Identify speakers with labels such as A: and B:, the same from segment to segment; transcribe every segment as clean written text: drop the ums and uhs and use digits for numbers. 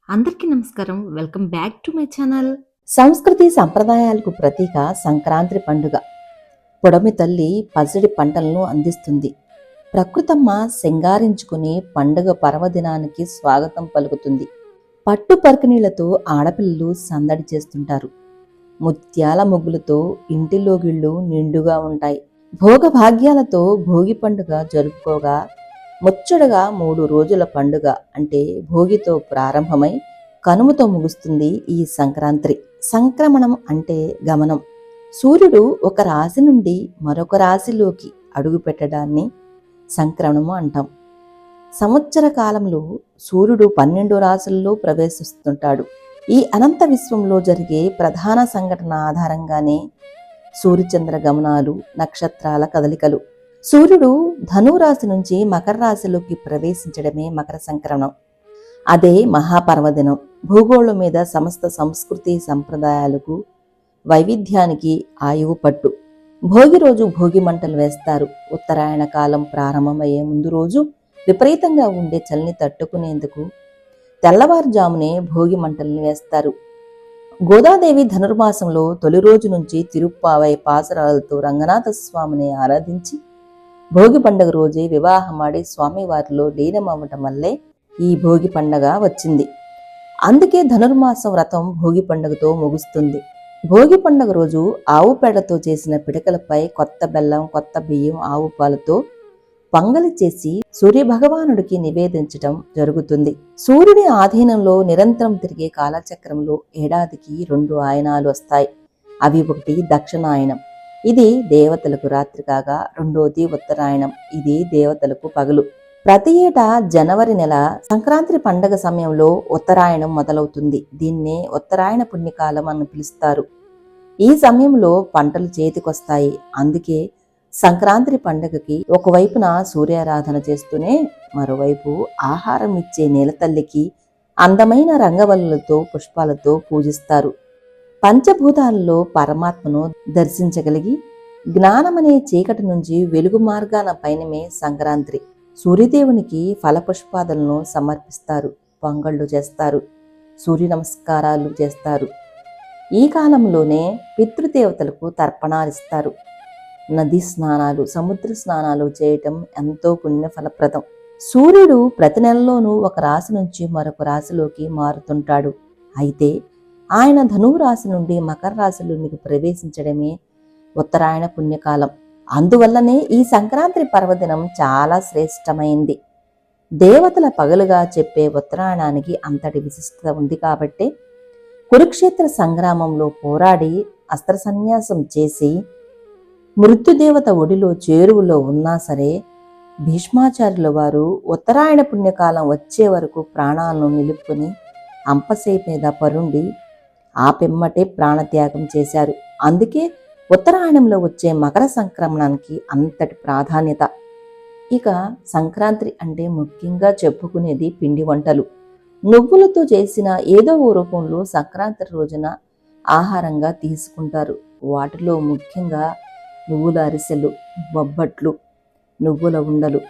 A: అందరికీ నమస్కారం. Welcome back to my channel.
B: సంస్కృతి సంప్రదాయాలకు ప్రతీక సంక్రాంతి పండుగ. పొడమి తల్లి పసిడి పంటలను అందిస్తుంది. ప్రకృతమ్మ సింగారించుకుని పండుగ పర్వదినానికి స్వాగతం పలుకుతుంది. పట్టు పరకనీళ్లతో ఆడపిల్లలు సందడి చేస్తుంటారు. ముత్యాల ముగ్గులతో ఇంటిలోగిళ్ళు నిండుగా ఉంటాయి. భోగభాగ్యాలతో భోగి పండుగ జరుపుకోగా ముచ్చటగా 3 రోజుల పండుగ అంటే భోగితో ప్రారంభమై కనుమతో ముగుస్తుంది ఈ సంక్రాంతి. సంక్రమణం అంటే గమనం. సూర్యుడు ఒక రాశి నుండి మరొక రాశిలోకి అడుగు పెట్టడాన్ని సంక్రమణము అంటాం. సంవత్సర కాలంలో సూర్యుడు 12 రాశుల్లో ప్రవేశిస్తుంటాడు. ఈ అనంత విశ్వంలో జరిగే ప్రధాన సంఘటన ఆధారంగానే సూర్యచంద్ర గమనాలు, నక్షత్రాల కదలికలు. సూర్యుడు ధనురాశి నుంచి మకర రాశిలోకి ప్రవేశించడమే మకర సంక్రమణం. అదే మహాపర్వదినం. భూగోళం మీద సమస్త సంస్కృతి సంప్రదాయాలకు వైవిధ్యానికి ఆయువు పట్టు. భోగి రోజు భోగి మంటలు వేస్తారు. ఉత్తరాయణ కాలం ప్రారంభమయ్యే ముందు రోజు విపరీతంగా ఉండే చలిని తట్టుకునేందుకు తెల్లవారుజామునే భోగి మంటలను వేస్తారు. గోదాదేవి ధనుర్మాసంలో తొలి రోజు నుంచి తిరుప్పావై పాసురాలతో రంగనాథ స్వామిని ఆరాధించి భోగి పండుగ రోజే వివాహమాడి స్వామివారిలో లీనమవ్వటం వల్లే ఈ భోగి పండగ వచ్చింది. అందుకే ధనుర్మాసం వ్రతం భోగి పండుగతో ముగుస్తుంది. భోగి పండుగ రోజు ఆవు పేడతో చేసిన పిడకలపై కొత్త బెల్లం, కొత్త బియ్యం, ఆవు పాలతో పొంగలి చేసి సూర్యభగవానుడికి నివేదించటం జరుగుతుంది. సూర్యుడి ఆధీనంలో నిరంతరం తిరిగే కాలచక్రంలో ఏడాదికి 2 ఆయనాలు వస్తాయి. అవి ఒకటి దక్షిణాయనం, ఇది దేవతలకు రాత్రి కాగా రెండోది ఉత్తరాయణం, ఇది దేవతలకు పగలు. ప్రతి ఏటా జనవరి నెల సంక్రాంతి పండగ సమయంలో ఉత్తరాయణం మొదలవుతుంది. దీన్నే ఉత్తరాయణ పుణ్యకాలం అని పిలుస్తారు. ఈ సమయంలో పంటలు చేతికొస్తాయి. అందుకే సంక్రాంతి పండగకి ఒకవైపున సూర్యారాధన చేస్తూనే మరోవైపు ఆహారం ఇచ్చే నేలతల్లికి అందమైన రంగవల్లులతో పుష్పాలతో పూజిస్తారు. పంచభూతాలలో పరమాత్మను దర్శించగలిగి జ్ఞానమనే చీకటి నుంచి వెలుగు మార్గాన పయనమే సంక్రాంతి. సూర్యదేవునికి ఫలపుష్పాదులను సమర్పిస్తారు, పొంగళ్ళు చేస్తారు, సూర్య నమస్కారాలు చేస్తారు. ఈ కాలంలోనే పితృదేవతలకు తర్పణాలిస్తారు. నదీ స్నానాలు, సముద్ర స్నానాలు చేయటం ఎంతో పుణ్యఫలప్రదం. సూర్యుడు ప్రతి నెలలోనూ ఒక రాశి నుంచి మరొక రాశిలోకి మారుతుంటాడు. అయితే ఆయన ధనువు రాశి నుండి మకర రాశిలోనికి ప్రవేశించడమే ఉత్తరాయణ పుణ్యకాలం. అందువల్లనే ఈ సంక్రాంతి పర్వదినం చాలా శ్రేష్టమైంది. దేవతల పగలుగా చెప్పే ఉత్తరాయణానికి అంతటి విశిష్టత ఉంది కాబట్టే కురుక్షేత్ర సంగ్రామంలో పోరాడి అస్త్ర సన్యాసం చేసి మృత్యుదేవత ఒడిలో చేరువలో ఉన్నా సరే భీష్మాచార్యుల వారు ఉత్తరాయణ పుణ్యకాలం వచ్చే వరకు ప్రాణాలను నిలుపుకొని అంపశయ్య మీద పరుండి ఆ పిమ్మటే ప్రాణత్యాగం చేశారు. అందుకే ఉత్తరాయణంలో వచ్చే మకర సంక్రమణానికి అంతటి ప్రాధాన్యత. ఇక సంక్రాంతి అంటే ముఖ్యంగా చెప్పుకునేది పిండి వంటలు. నువ్వులతో చేసిన ఏదో ఓ రూపంలో సంక్రాంతి రోజున ఆహారంగా తీసుకుంటారు. వాటిలో ముఖ్యంగా నువ్వుల అరిసెలు, బొబ్బట్లు, నువ్వుల ఉండలు.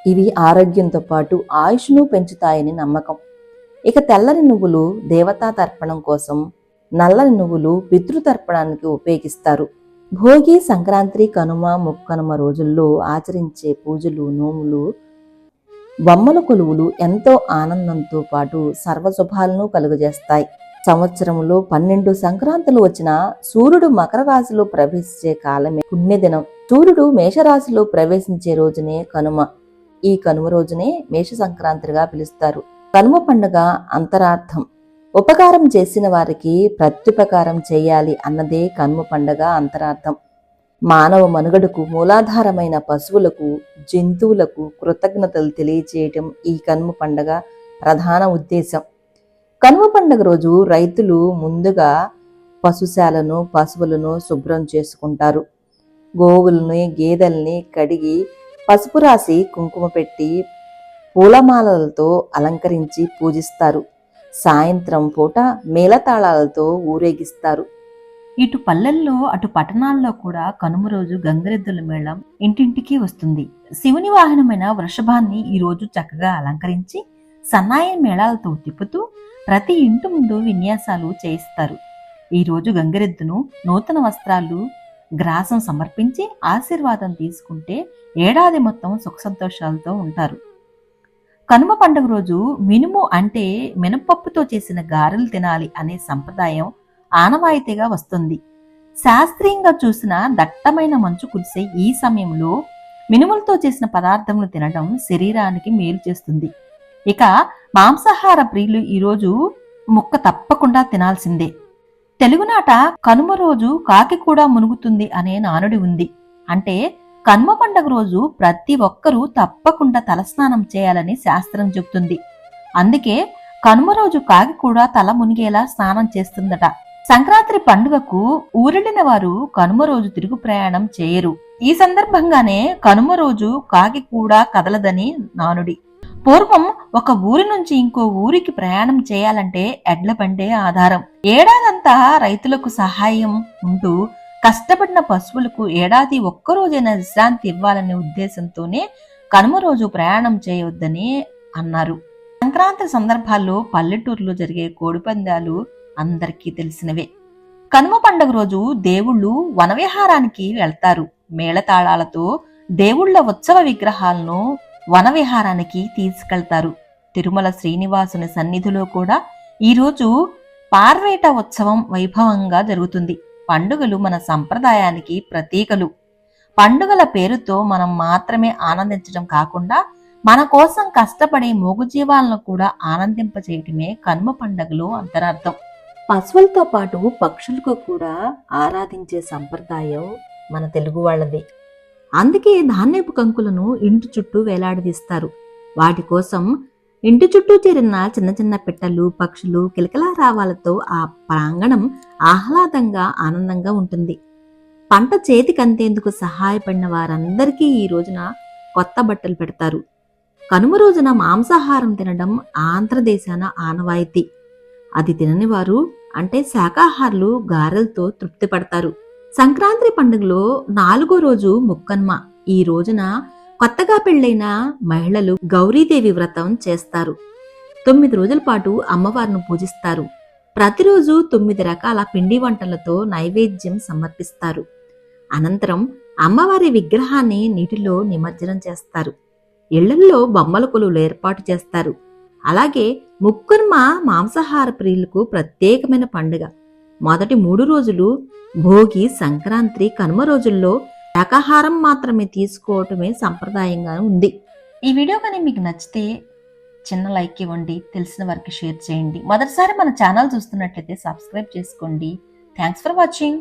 B: ఇవి ఆరోగ్యంతో పాటు ఆయుష్ను పెంచుతాయని నమ్మకం. ఇక తెల్లని నువ్వులు దేవతా తర్పణం కోసం, నల్లని నువ్వులు పితృతర్పణానికి ఉపయోగిస్తారు. భోగి, సంక్రాంతి, కనుమ, ముక్కనుమ రోజుల్లో ఆచరించే పూజలు, నోములు, బొమ్మల కొలువులు ఎంతో ఆనందంతో పాటు సర్వశుభాలను కలుగజేస్తాయి. సంవత్సరంలో 12 సంక్రాంతులు వచ్చినా సూర్యుడు మకర రాశిలో ప్రవేశించే కాలమే పుణ్యదినం. సూర్యుడు మేషరాశిలో ప్రవేశించే రోజునే కనుమ. ఈ కనుమ రోజునే మేష సంక్రాంతిగా పిలుస్తారు. కనుమ పండుగ అంతరార్థం ఉపకారం చేసిన వారికి ప్రత్యుపకారం చేయాలి అన్నదే కనుమ పండుగ అంతరార్థం. మానవ మనుగడకు మూలాధారమైన పశువులకు, జంతువులకు కృతజ్ఞతలు తెలియచేయటం ఈ కనుమ పండుగ ప్రధాన ఉద్దేశం. కనుమ పండుగ రోజు రైతులు ముందుగా పశుశాలను, పశువులను శుభ్రం చేసుకుంటారు. గోవుల్ని, గేదెల్ని కడిగి పసుపు రాసి కుంకుమ పెట్టి పూలమాలలతో అలంకరించి పూజిస్తారు. సాయంత్రం పూట మేళతాళాలతో ఊరేగిస్తారు.
A: ఇటు పల్లెల్లో అటు పట్టణాల్లో కూడా కనుమ రోజు గంగిరెద్దుల మేళం ఇంటింటికి వస్తుంది. శివుని వాహనమైన వృషభాన్ని ఈ రోజు చక్కగా అలంకరించి సన్నాయి మేళాలతో తిప్పుతూ ప్రతి ఇంటి ముందు విన్యాసాలు చేయిస్తారు. ఈరోజు గంగిరెద్దును నూతన వస్త్రాలు, గ్రాసం సమర్పించి ఆశీర్వాదం తీసుకుంటే ఏడాది మొత్తం సుఖ సంతోషాలతో ఉంటారు. కనుమ పండుగ రోజు మినుము అంటే మినపప్పుతో చేసిన గారెలు తినాలి అనే సంప్రదాయం ఆనవాయితీగా వస్తుంది. శాస్త్రీయంగా చూసిన దట్టమైన మంచు కురిసే ఈ సమయంలో మినుములతో చేసిన పదార్థములు తినడం శరీరానికి మేలు చేస్తుంది. ఇక మాంసాహార ప్రియులు ఈరోజు ముక్క తప్పకుండా తినాల్సిందే. తెలుగునాట కనుమ రోజు కాకి కూడా మునుగుతుంది అనే నానుడి ఉంది. అంటే కనుమ పండుగ రోజు ప్రతి ఒక్కరూ తప్పకుండా తలస్నానం చేయాలని శాస్త్రం చెబుతుంది. అందుకే కనుమ రోజు కాకి కూడా తల మునిగేలా స్నానం చేస్తుందట. సంక్రాంతి పండుగకు ఊరెళ్లిన వారు కనుమ రోజు తిరుగు ప్రయాణం చేయరు. ఈ సందర్భంగానే కనుమ రోజు కాకి కూడా కదలదని నానుడి. పూర్వం ఒక ఊరి నుంచి ఇంకో ఊరికి ప్రయాణం చేయాలంటే ఎడ్ల బండే ఆధారం. ఏడాదంతా రైతులకు సహాయం ఉంటూ కష్టపడిన పశువులకు ఏడాది ఒక్కరోజైనా విశ్రాంతి ఇవ్వాలనే ఉద్దేశంతోనే కనుమ రోజు ప్రయాణం చేయవద్దని అన్నారు. సంక్రాంతి సందర్భాల్లో పల్లెటూరులో జరిగే కోడిపందాలు అందరికీ తెలిసినవే. కనుమ పండుగ రోజు దేవుళ్ళు వనవిహారానికి వెళ్తారు. మేళతాళాలతో దేవుళ్ల ఉత్సవ విగ్రహాలను వనవిహారానికి తీసుకెళ్తారు. తిరుమల శ్రీనివాసుని సన్నిధిలో కూడా ఈరోజు పార్వేట ఉత్సవం వైభవంగా జరుగుతుంది. పండుగలు మన సంప్రదాయానికి ప్రతీకలు. పండుగల పేరుతో మనం మాత్రమే ఆనందించడం కాకుండా మన కోసం కష్టపడే మూగజీవాలను కూడా ఆనందింపచేయటమే కనుమ పండుగలో అంతరార్థం.
B: పశువులతో పాటు పక్షులకు కూడా ఆరాధించే సంప్రదాయం మన తెలుగు వాళ్ళది. అందుకే ధాన్యపు కంకులను ఇంటి చుట్టూ వేలాడదీస్తారు. వాటి కోసం ఇంటి చుట్టూ చేరిన చిన్న చిన్న పిట్టలు, పక్షులు కిలకిలా రావాలతో ఆ ప్రాంగణం ఆహ్లాదంగా ఆనందంగా ఉంటుంది. పంట చేతికందేందుకు సహాయపడిన వారందరికీ ఈ రోజున కొత్త బట్టలు పెడతారు. కనుమ రోజున మాంసాహారం తినడం ఆంధ్రదేశాన ఆనవాయితీ. అది తినని వారు అంటే శాకాహారులు గారెలతో తృప్తి పడతారు. సంక్రాంతి పండుగలో 4వ రోజు ముక్కన్మ. ఈ రోజున కొత్తగా పెళ్లైన మహిళలు గౌరీదేవి వ్రతం చేస్తారు. 9 రోజుల పాటు అమ్మవారిని పూజిస్తారు. ప్రతిరోజు 9 రకాల పిండి వంటలతో నైవేద్యం సమర్పిస్తారు. అనంతరం అమ్మవారి విగ్రహాన్ని నీటిలో నిమజ్జనం చేస్తారు. ఇళ్లల్లో బొమ్మల కొలువులు ఏర్పాటు చేస్తారు. అలాగే ముక్కన్మ మాంసాహార ప్రియులకు ప్రత్యేకమైన పండుగ. మొదటి 3 రోజులు భోగి, సంక్రాంతి, కనుమ రోజుల్లో శాకాహారం మాత్రమే తీసుకోవటమే సంప్రదాయంగా ఉంది.
A: ఈ వీడియో కానీ మీకు నచ్చితే చిన్న లైక్ ఇవ్వండి, తెలిసిన వారికి షేర్ చేయండి. మొదటిసారి మన ఛానల్ చూస్తున్నట్లయితే సబ్స్క్రైబ్ చేసుకోండి. Thanks for watching.